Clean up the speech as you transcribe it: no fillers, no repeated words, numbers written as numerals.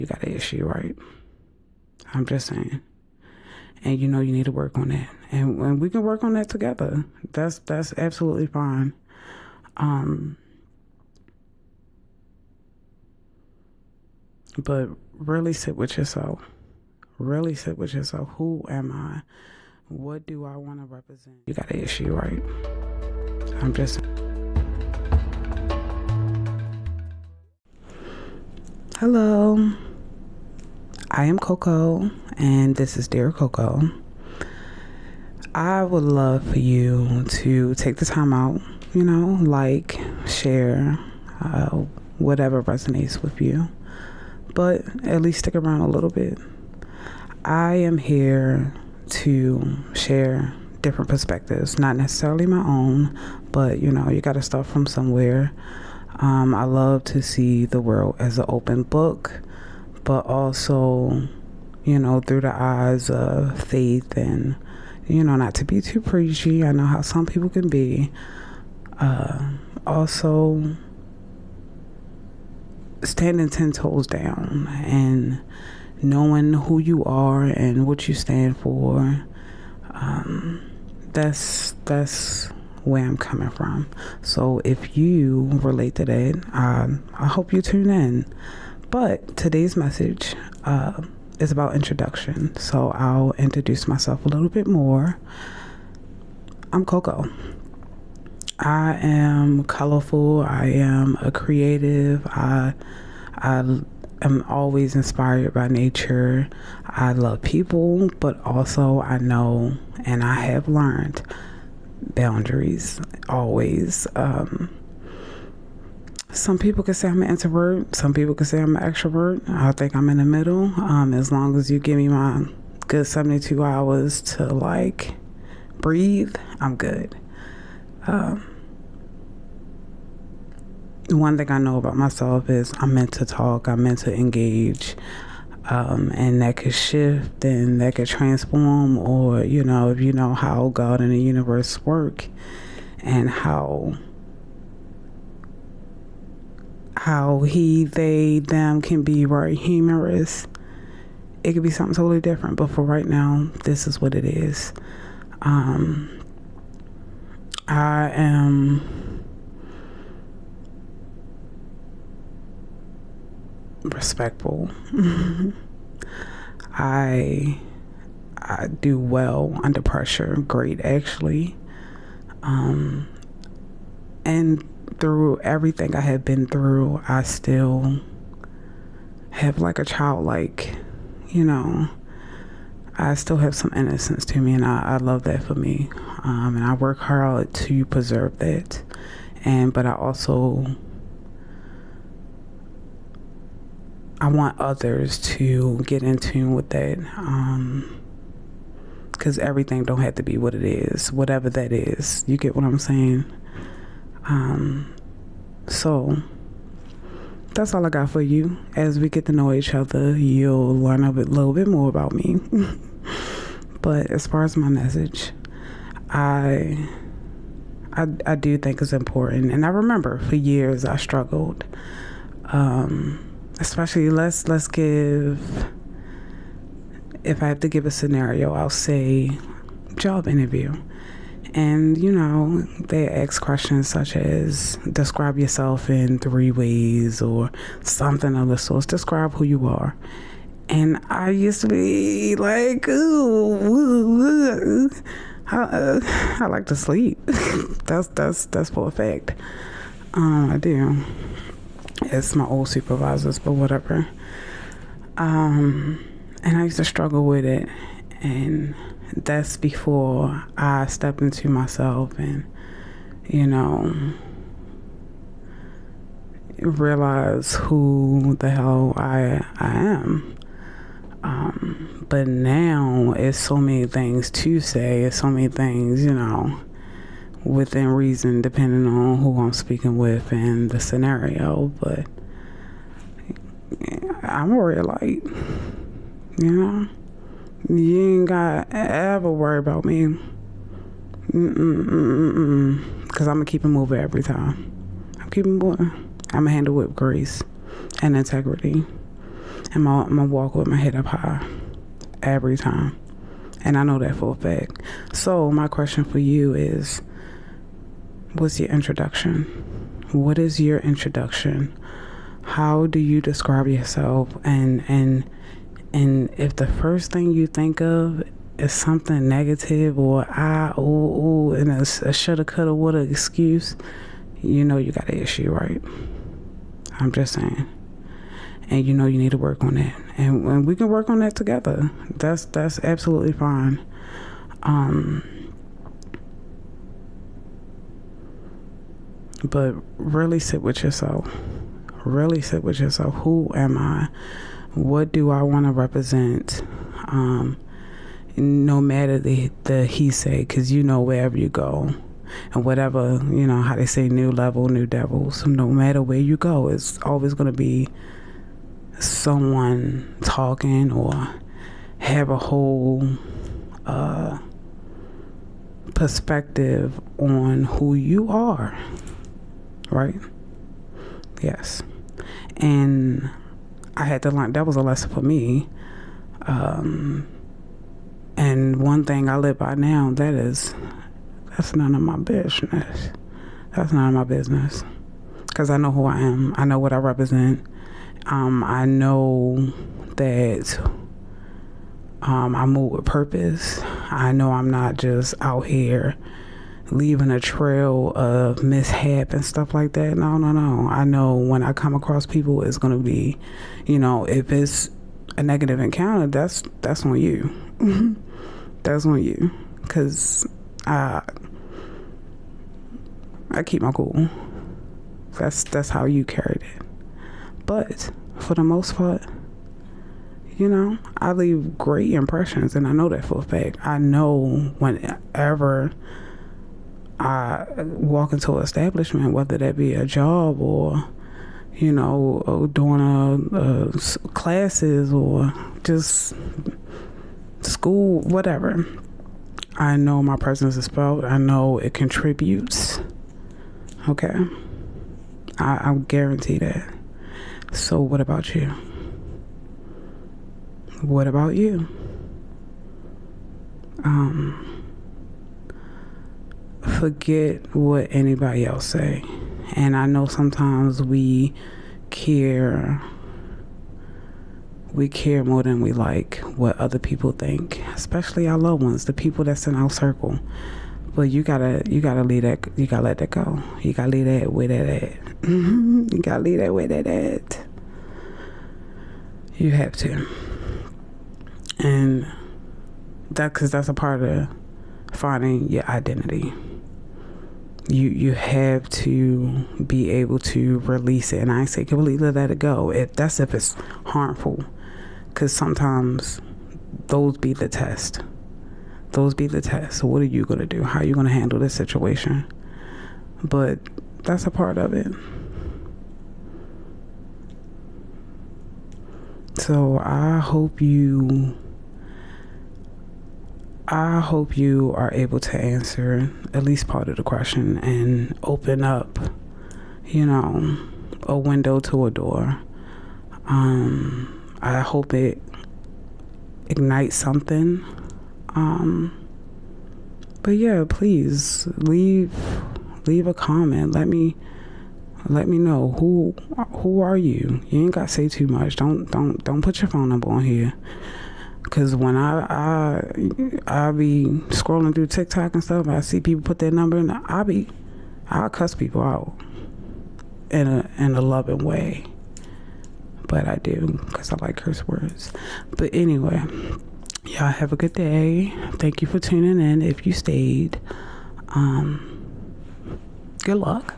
You got an issue, right? I'm just saying. And you know you need to work on that. And we can work on that together. That's absolutely fine. Um, but really sit with yourself. Really sit with yourself. Who am I? What do I want to represent? You got an issue, right? I'm just saying. Hello. I am Coco, and this is Dear Coco. I would love for you to take the time out, like, share, whatever resonates with you, but at least stick around a little bit. I am here to share different perspectives, not necessarily my own, but you got to start from somewhere. I love to see the world as an open book, but also, through the eyes of faith and, not to be too preachy. I know how some people can be. Also, standing 10 toes down and knowing who you are and what you stand for. That's where I'm coming from. So if you relate to that, I hope you tune in. But today's message is about introduction. So I'll introduce myself a little bit more. I'm Coco. I am colorful. I am a creative. I am always inspired by nature. I love people, but also I know and I have learned boundaries always. Some people could say I'm an introvert. Some people could say I'm an extrovert. I think I'm in the middle. As long as you give me my good 72 hours to breathe, I'm good. One thing I know about myself is I'm meant to talk. I'm meant to engage. And that could shift and that could transform, or, if you know how God and the universe work and how he, they, them can be very humorous. It could be something totally different, but for right now, this is what it is. I am respectful. I do well under pressure, great actually. And through everything I have been through, I still have a childlike, I still have some innocence to me, and I love that for me. And I work hard to preserve that. But I also, I want others to get in tune with that. Because everything don't have to be what it is, whatever that is. You get what I'm saying? So that's all I got for you. As we get to know each other, you'll learn a little bit more about me. But as far as my message, I do think it's important. And I remember for years I struggled. Especially let's give, if I have to give a scenario, I'll say job interview. And, they ask questions such as describe yourself in 3 ways or something of the sort. Describe who you are. And I used to be like, ooh, I like to sleep. that's for a fact. I do. It's my old supervisors, but whatever. And I used to struggle with it. And that's before I stepped into myself and, realize who the hell I am. But now it's so many things to say. It's so many things, within reason, depending on who I'm speaking with and the scenario. But I'm a red light, You ain't got to ever worry about me. Because I'm going to keep it moving every time. I'm keeping moving. I'm going to handle it with grace and integrity. And I'm gonna walk with my head up high every time. And I know that for a fact. So my question for you is, what's your introduction? What is your introduction? How do you describe yourself? And if the first thing you think of is something negative or and a shoulda, coulda, woulda excuse, you know you got an issue, right? I'm just saying. And you know you need to work on that. And we can work on that together. That's absolutely fine. But really sit with yourself. Really sit with yourself. Who am I? What do I want to represent? No matter the he say, because you know wherever you go and whatever, you know how they say, new level, new devils. No matter where you go, it's always going to be someone talking or have a whole perspective on who you are, right? Yes. And I had to learn, that was a lesson for me. And one thing I live by now, that's none of my business. That's none of my business. Because I know who I am. I know what I represent. I know that I move with purpose. I know I'm not just out here leaving a trail of mishap and stuff like that. No. I know when I come across people, it's going to be, you know, if it's a negative encounter, that's on you. That's on you. Because I keep my cool. That's how you carried it. But for the most part, you know, I leave great impressions, and I know that for a fact. I know whenever I walk into an establishment, whether that be a job or, you know, doing classes or just school, whatever, I know my presence is felt. I know it contributes. Okay? I guarantee that. So what about you? What about you? Forget what anybody else say. And I know sometimes we care more than we like what other people think, especially our loved ones, the people that's in our circle. But you gotta leave that. You gotta let that go. You gotta leave that where that at. You gotta leave that where that at. You have to, and because that's a part of finding your identity. You have to be able to release it, and I say completely let it go. If it's harmful, because sometimes those be the test. Those be the tests. So what are you going to do? How are you going to handle this situation? But that's a part of it. So I hope you are able to answer at least part of the question and open up, you know, a window to a door. I hope it ignites something. But yeah, please leave a comment. Let me know who are you. You ain't got to say too much. Don't put your phone number on here. Cause when I be scrolling through TikTok and stuff, I see people put their number in. I'll cuss people out in a loving way. But I do, because I like curse words. But anyway, y'all have a good day. Thank you for tuning in. If you stayed, good luck.